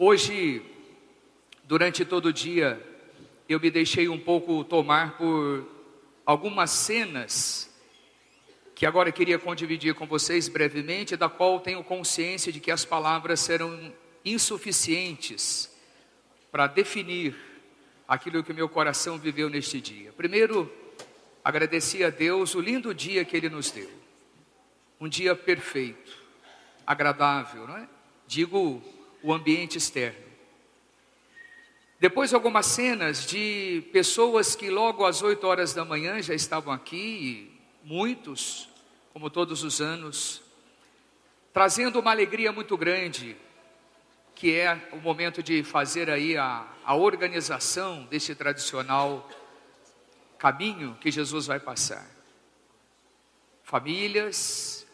Hoje, durante todo o dia, eu me deixei um pouco tomar por algumas cenas que agora eu queria dividir com vocês brevemente, da qual tenho consciência de que as palavras serão insuficientes para definir aquilo que o meu coração viveu neste dia. Primeiro, agradeci a Deus o lindo dia que Ele nos deu. Um dia perfeito, agradável, não é? Digo, o ambiente externo. Depois algumas cenas de pessoas que logo às 8 horas da manhã já estavam aqui, muitos, como todos os anos, trazendo uma alegria muito grande, que é o momento de fazer aí a organização desse tradicional caminho que Jesus vai passar. Famílias,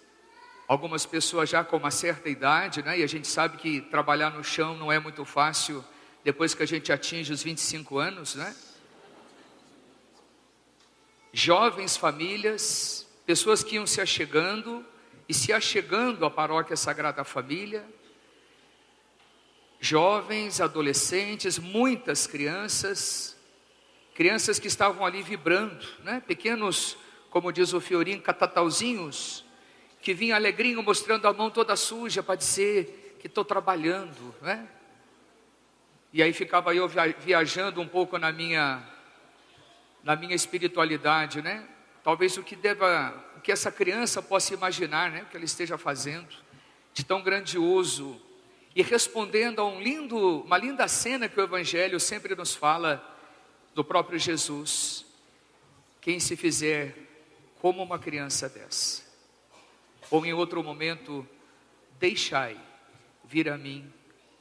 algumas pessoas já com uma certa idade, né? E a gente sabe que trabalhar no chão não é muito fácil depois que a gente atinge os 25 anos, né? Jovens famílias, pessoas que iam se achegando e se achegando à paróquia Sagrada Família, jovens, adolescentes, muitas crianças que estavam ali vibrando, né? Pequenos, como diz o Fiorinho, catatauzinhos, que vinham alegrinho mostrando a mão toda suja para dizer que estou trabalhando, né? E aí ficava eu viajando um pouco na minha espiritualidade, né? Talvez o que essa criança possa imaginar, né? O que ela esteja fazendo de tão grandioso, e respondendo a uma linda cena que o Evangelho sempre nos fala do próprio Jesus: quem se fizer como uma criança dessa, ou em outro momento, deixai vir a mim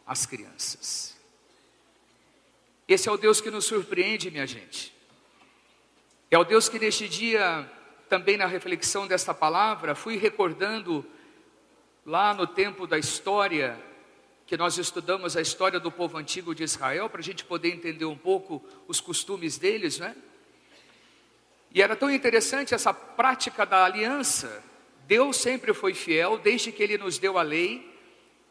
as crianças. Esse é o Deus que nos surpreende, minha gente. É o Deus que neste dia, também na reflexão desta palavra, fui recordando lá no tempo da história, que nós estudamos a história do povo antigo de Israel, para a gente poder entender um pouco os costumes deles, né? E era tão interessante essa prática da aliança. Deus sempre foi fiel, desde que Ele nos deu a lei,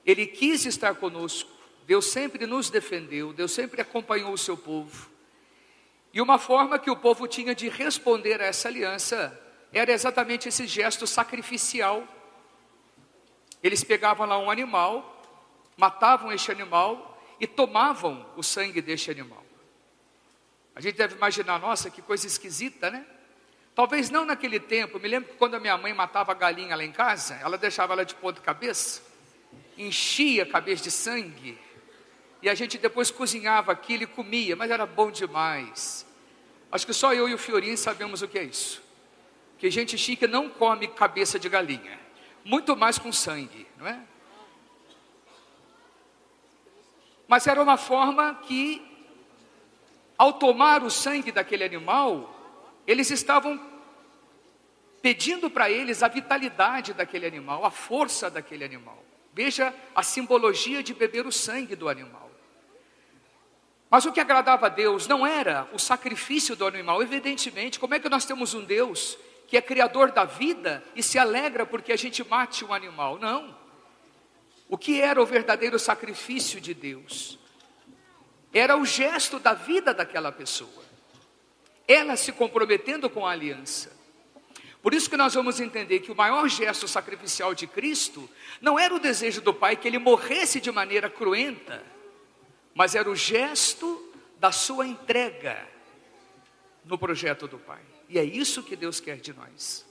Ele quis estar conosco, Deus sempre nos defendeu, Deus sempre acompanhou o seu povo. E uma forma que o povo tinha de responder a essa aliança era exatamente esse gesto sacrificial. Eles pegavam lá um animal, matavam este animal e tomavam o sangue deste animal. A gente deve imaginar, nossa, que coisa esquisita, né? Talvez não naquele tempo. Me lembro que quando a minha mãe matava a galinha lá em casa, ela deixava ela de ponta cabeça, enchia a cabeça de sangue, e a gente depois cozinhava aquilo e comia, mas era bom demais. Acho que só eu e o Fiorinho sabemos o que é isso. Que gente chique não come cabeça de galinha, muito mais com sangue, não é? Mas era uma forma que, ao tomar o sangue daquele animal, eles estavam pedindo para eles a vitalidade daquele animal, a força daquele animal. Veja a simbologia de beber o sangue do animal. Mas o que agradava a Deus não era o sacrifício do animal. Evidentemente, como é que nós temos um Deus que é criador da vida e se alegra porque a gente mate um animal? Não. O que era o verdadeiro sacrifício de Deus? Era o gesto da vida daquela pessoa, ela se comprometendo com a aliança. Por isso que nós vamos entender que o maior gesto sacrificial de Cristo não era o desejo do Pai que Ele morresse de maneira cruenta, mas era o gesto da sua entrega no projeto do Pai. E é isso que Deus quer de nós.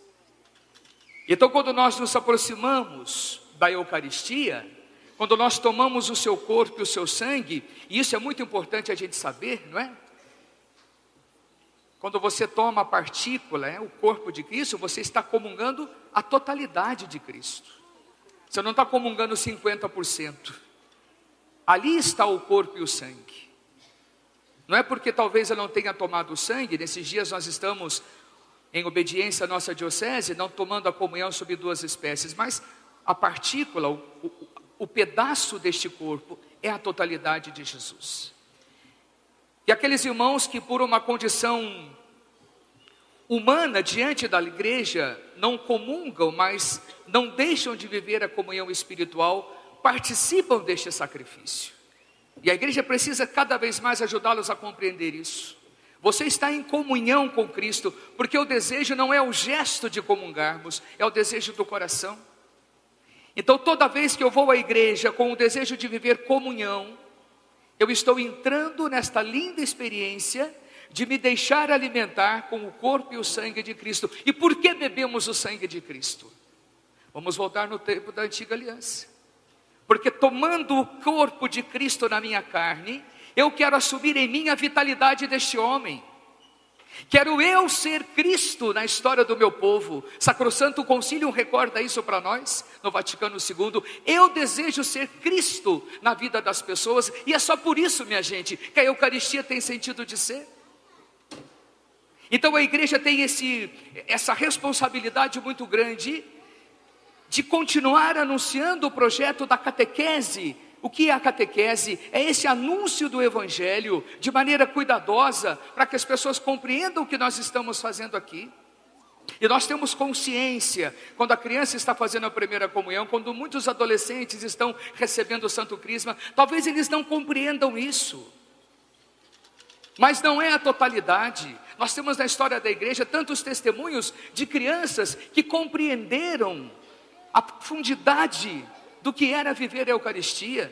Então, quando nós nos aproximamos da Eucaristia, quando nós tomamos o seu corpo e o seu sangue, e isso é muito importante a gente saber, não é? Quando você toma a partícula, o corpo de Cristo, você está comungando a totalidade de Cristo. Você não está comungando 50%. Ali está o corpo e o sangue. Não é porque talvez eu não tenha tomado o sangue. Nesses dias nós estamos em obediência à nossa diocese, não tomando a comunhão sob 2 espécies, mas a partícula, o pedaço deste corpo é a totalidade de Jesus. E aqueles irmãos que por uma condição humana diante da igreja não comungam, mas não deixam de viver a comunhão espiritual, participam deste sacrifício. E a igreja precisa cada vez mais ajudá-los a compreender isso. Você está em comunhão com Cristo, porque o desejo não é o gesto de comungarmos, é o desejo do coração. Então toda vez que eu vou à igreja com o desejo de viver comunhão, eu estou entrando nesta linda experiência de me deixar alimentar com o corpo e o sangue de Cristo. E por que bebemos o sangue de Cristo? Vamos voltar no tempo da antiga aliança. Porque tomando o corpo de Cristo na minha carne, eu quero assumir em mim a vitalidade deste homem. Quero eu ser Cristo na história do meu povo. Sacrosanto Concílio recorda isso para nós, no Vaticano II. Eu desejo ser Cristo na vida das pessoas. E é só por isso, minha gente, que a Eucaristia tem sentido de ser. Então a igreja tem essa responsabilidade muito grande de continuar anunciando o projeto da catequese. O que é a catequese? É esse anúncio do Evangelho de maneira cuidadosa, para que as pessoas compreendam o que nós estamos fazendo aqui. E nós temos consciência, quando a criança está fazendo a primeira comunhão, quando muitos adolescentes estão recebendo o Santo Crisma, talvez eles não compreendam isso. Mas não é a totalidade. Nós temos na história da igreja tantos testemunhos de crianças que compreenderam a profundidade do que era viver a Eucaristia.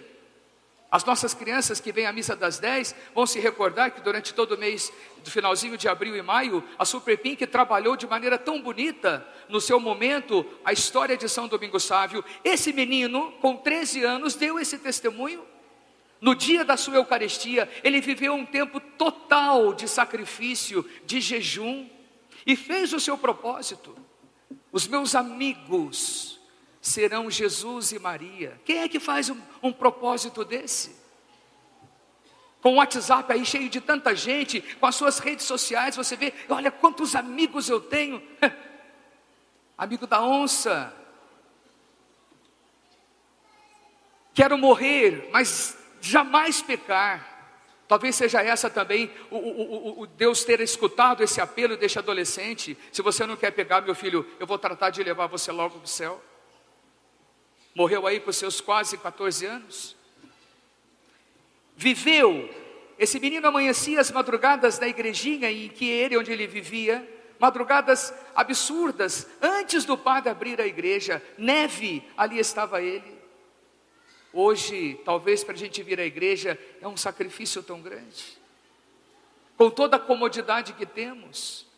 As nossas crianças que vêm à missa das 10 vão se recordar que durante todo o mês, do finalzinho de abril e maio, a Super Pink trabalhou de maneira tão bonita, no seu momento, a história de São Domingos Sávio. Esse menino, com 13 anos, deu esse testemunho. No dia da sua Eucaristia, ele viveu um tempo total de sacrifício, de jejum, e fez o seu propósito. Os meus amigos serão Jesus e Maria. Quem é que faz um propósito desse? Com o WhatsApp aí cheio de tanta gente, com as suas redes sociais, você vê, olha quantos amigos eu tenho. Amigo da onça. Quero morrer, mas jamais pecar. Talvez seja essa também, o Deus ter escutado esse apelo deste adolescente. Se você não quer pegar, meu filho, eu vou tratar de levar você logo para o céu. Morreu aí com seus quase 14 anos. Viveu. Esse menino amanhecia as madrugadas da igrejinha em que onde ele vivia, madrugadas absurdas, antes do padre abrir a igreja, neve, ali estava ele. Hoje, talvez para a gente vir à igreja, é um sacrifício tão grande. Com toda a comodidade que temos.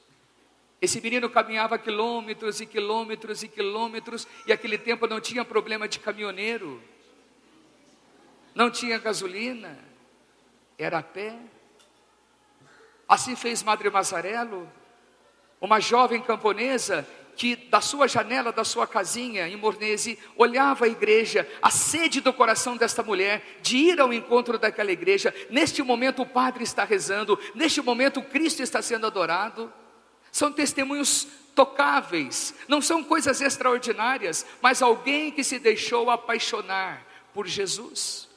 Esse menino caminhava quilômetros e quilômetros e quilômetros, e aquele tempo não tinha problema de caminhoneiro, não tinha gasolina, era a pé. Assim fez Madre Mazzarello, uma jovem camponesa, que da sua janela, da sua casinha em Mornese, olhava a igreja, a sede do coração desta mulher, de ir ao encontro daquela igreja. Neste momento o padre está rezando, neste momento Cristo está sendo adorado. São testemunhos tocáveis, não são coisas extraordinárias, mas alguém que se deixou apaixonar por Jesus.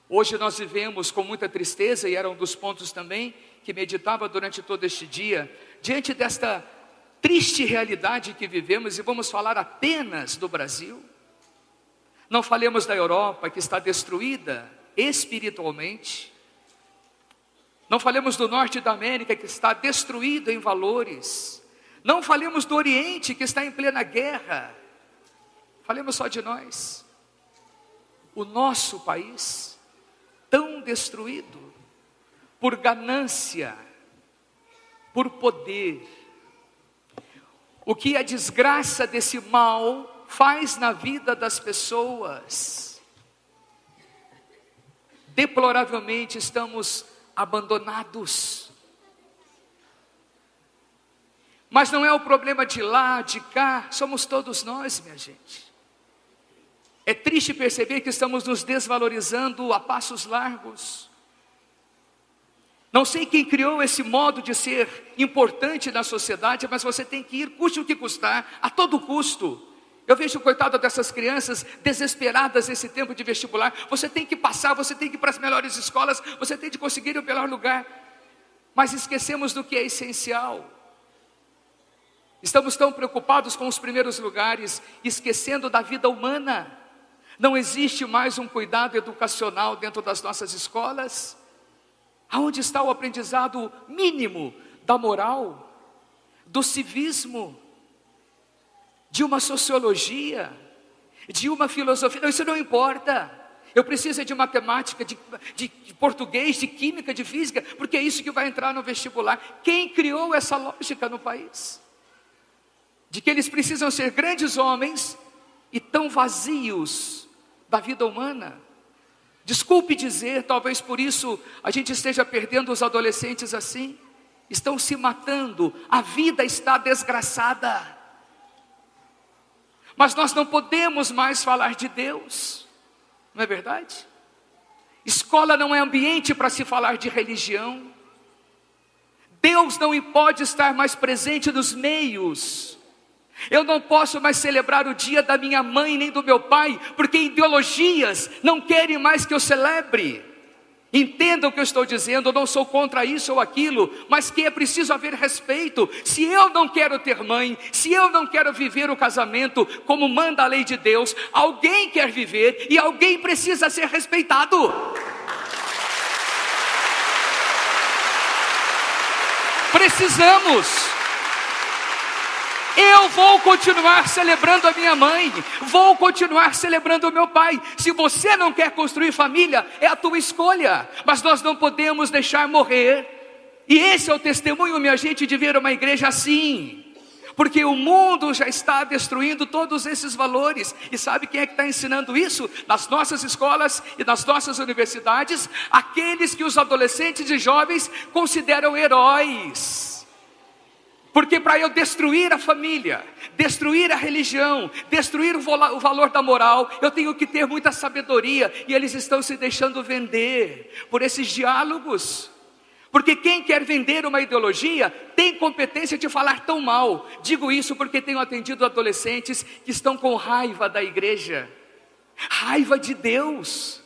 Hoje nós vivemos com muita tristeza, e era um dos pontos também que meditava durante todo este dia, diante desta triste realidade que vivemos, e vamos falar apenas do Brasil. Não falemos da Europa, que está destruída espiritualmente. Não falemos do norte da América, que está destruído em valores. Não falemos do Oriente, que está em plena guerra. Falemos só de nós. O nosso país, tão destruído, por ganância, por poder. O que a desgraça desse mal faz na vida das pessoas. Deploravelmente estamos abandonados. Mas não é o problema de lá, de cá, somos todos nós, minha gente. É triste perceber que estamos nos desvalorizando a passos largos. Não sei quem criou esse modo de ser importante na sociedade, mas você tem que ir, custe o que custar, a todo custo. Eu vejo o coitado dessas crianças desesperadas nesse tempo de vestibular. Você tem que passar, você tem que ir para as melhores escolas, você tem que conseguir o melhor lugar. Mas esquecemos do que é essencial. Estamos tão preocupados com os primeiros lugares, esquecendo da vida humana. Não existe mais um cuidado educacional dentro das nossas escolas? Aonde está o aprendizado mínimo da moral, do civismo, de uma sociologia, de uma filosofia? Não, isso não importa. Eu preciso de matemática, de português, de química, de física, porque é isso que vai entrar no vestibular. Quem criou essa lógica no país? De que eles precisam ser grandes homens e tão vazios da vida humana? Desculpe dizer, talvez por isso a gente esteja perdendo os adolescentes assim. Estão se matando, a vida está desgraçada. Mas nós não podemos mais falar de Deus, não é verdade? Escola não é ambiente para se falar de religião. Deus não pode estar mais presente nos meios. Eu não posso mais celebrar o dia da minha mãe nem do meu pai, porque ideologias não querem mais que eu celebre. Entendam o que eu estou dizendo, eu não sou contra isso ou aquilo, mas que é preciso haver respeito. Se eu não quero ter mãe, se eu não quero viver o casamento como manda a lei de Deus, alguém quer viver e alguém precisa ser respeitado. Precisamos. Eu vou continuar celebrando a minha mãe, vou continuar celebrando o meu pai. Se você não quer construir família, é a tua escolha, mas nós não podemos deixar morrer. E esse é o testemunho, minha gente, de ver uma igreja assim, porque o mundo já está destruindo todos esses valores. E sabe quem é que está ensinando isso? Nas nossas escolas e nas nossas universidades, aqueles que os adolescentes e jovens consideram heróis. Porque para eu destruir a família, destruir a religião, destruir o valor da moral, eu tenho que ter muita sabedoria. E eles estão se deixando vender por esses diálogos. Porque quem quer vender uma ideologia tem competência de falar tão mal. Digo isso porque tenho atendido adolescentes que estão com raiva da igreja, raiva de Deus.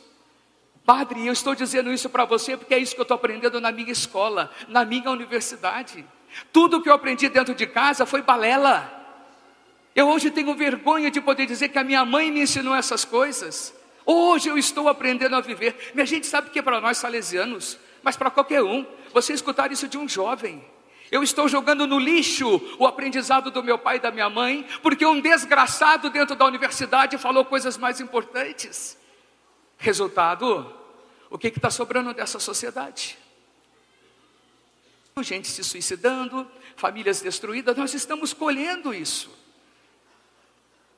Padre, eu estou dizendo isso para você porque é isso que eu estou aprendendo na minha escola, na minha universidade. Tudo que eu aprendi dentro de casa foi balela. Eu hoje tenho vergonha de poder dizer que a minha mãe me ensinou essas coisas. Hoje eu estou aprendendo a viver. Minha gente, sabe que é para nós salesianos, mas para qualquer um, você escutar isso de um jovem: eu estou jogando no lixo o aprendizado do meu pai e da minha mãe, porque um desgraçado dentro da universidade falou coisas mais importantes. Resultado, o que está sobrando dessa sociedade? Gente se suicidando, famílias destruídas, nós estamos colhendo isso.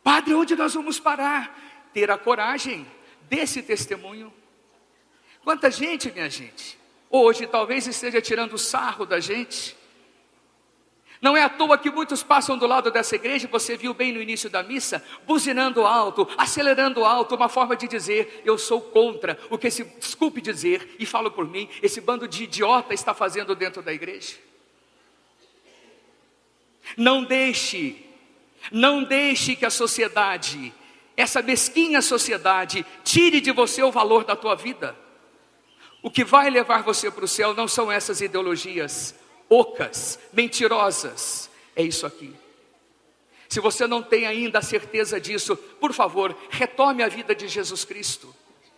Padre, onde nós vamos parar? Ter a coragem desse testemunho. Quanta gente, minha gente, hoje talvez esteja tirando sarro da gente. Não é à toa que muitos passam do lado dessa igreja, você viu bem no início da missa, buzinando alto, acelerando alto, uma forma de dizer: eu sou contra o que esse, desculpe dizer, e falo por mim, esse bando de idiota está fazendo dentro da igreja. Não deixe que a sociedade, essa mesquinha sociedade, tire de você o valor da tua vida. O que vai levar você para o céu não são essas ideologias ocas, mentirosas, é isso aqui. Se você não tem ainda a certeza disso, por favor, retome a vida de Jesus Cristo.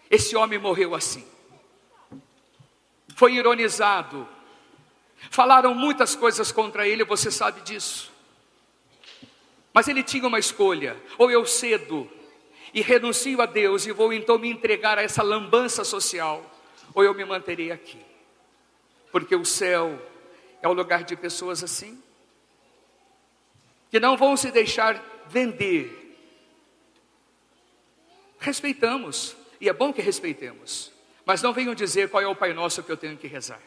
Esse homem morreu assim, foi ironizado, falaram muitas coisas contra ele, você sabe disso, mas ele tinha uma escolha: ou eu cedo e renuncio a Deus e vou então me entregar a essa lambança social, ou eu me manterei aqui, porque o céu é o lugar de pessoas assim, que não vão se deixar vender. Respeitamos, e é bom que respeitemos, mas não venham dizer qual é o Pai Nosso que eu tenho que rezar.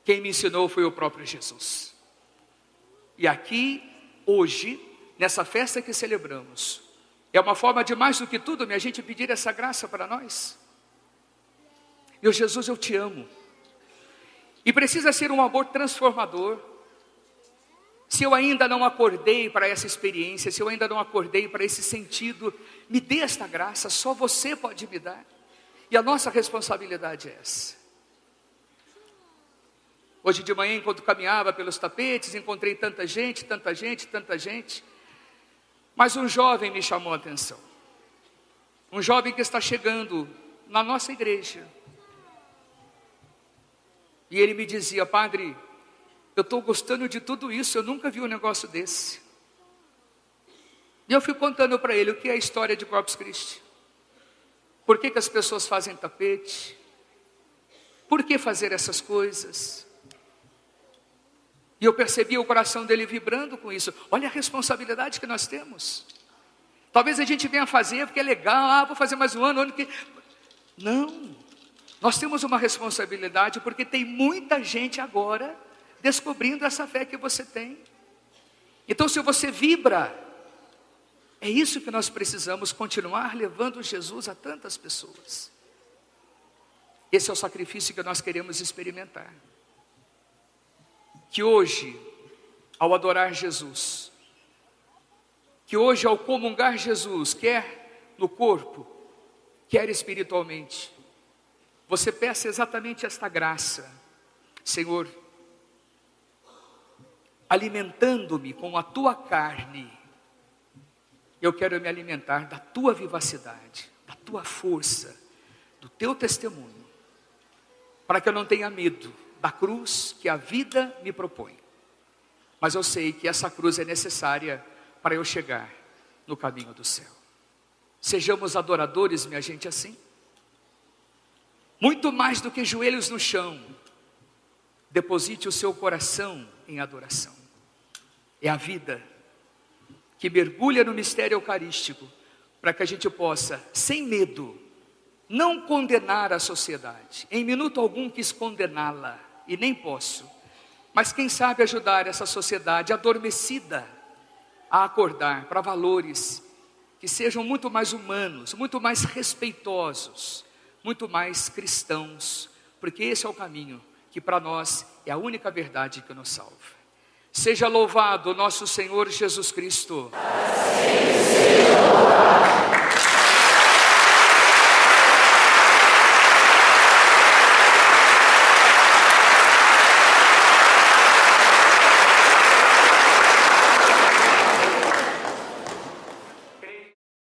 Quem me ensinou foi o próprio Jesus. E aqui, hoje, nessa festa que celebramos, é uma forma de mais do que tudo, minha gente, pedir essa graça para nós. Meu Jesus, eu te amo. E precisa ser um amor transformador. Se eu ainda não acordei para essa experiência, se eu ainda não acordei para esse sentido, me dê esta graça, só você pode me dar. E a nossa responsabilidade é essa. Hoje de manhã, enquanto caminhava pelos tapetes, encontrei tanta gente, mas um jovem me chamou a atenção. Um jovem que está chegando na nossa igreja. E ele me dizia: padre, eu estou gostando de tudo isso, eu nunca vi um negócio desse. E eu fui contando para ele o que é a história de Corpus Christi. Por que as pessoas fazem tapete? Por que fazer essas coisas? E eu percebi o coração dele vibrando com isso. Olha a responsabilidade que nós temos. Talvez a gente venha fazer porque é legal, vou fazer mais um ano que... Não, nós temos uma responsabilidade porque tem muita gente agora descobrindo essa fé que você tem. Então, se você vibra, é isso que nós precisamos, continuar levando Jesus a tantas pessoas. Esse é o sacrifício que nós queremos experimentar. Que hoje, ao adorar Jesus, que hoje ao comungar Jesus, quer no corpo, quer espiritualmente, você peça exatamente esta graça: Senhor, alimentando-me com a tua carne, eu quero me alimentar da tua vivacidade, da tua força, do teu testemunho, para que eu não tenha medo da cruz que a vida me propõe. Mas eu sei que essa cruz é necessária para eu chegar no caminho do céu. Sejamos adoradores, minha gente, assim. Muito mais do que joelhos no chão, deposite o seu coração em adoração. É a vida que mergulha no mistério eucarístico, para que a gente possa, sem medo, não condenar a sociedade. Em minuto algum quis condená-la, e nem posso. Mas quem sabe ajudar essa sociedade adormecida a acordar para valores que sejam muito mais humanos, muito mais respeitosos, muito mais cristãos, porque esse é o caminho que para nós é a única verdade que nos salva. Seja louvado o nosso Senhor Jesus Cristo. Assim seja louvado.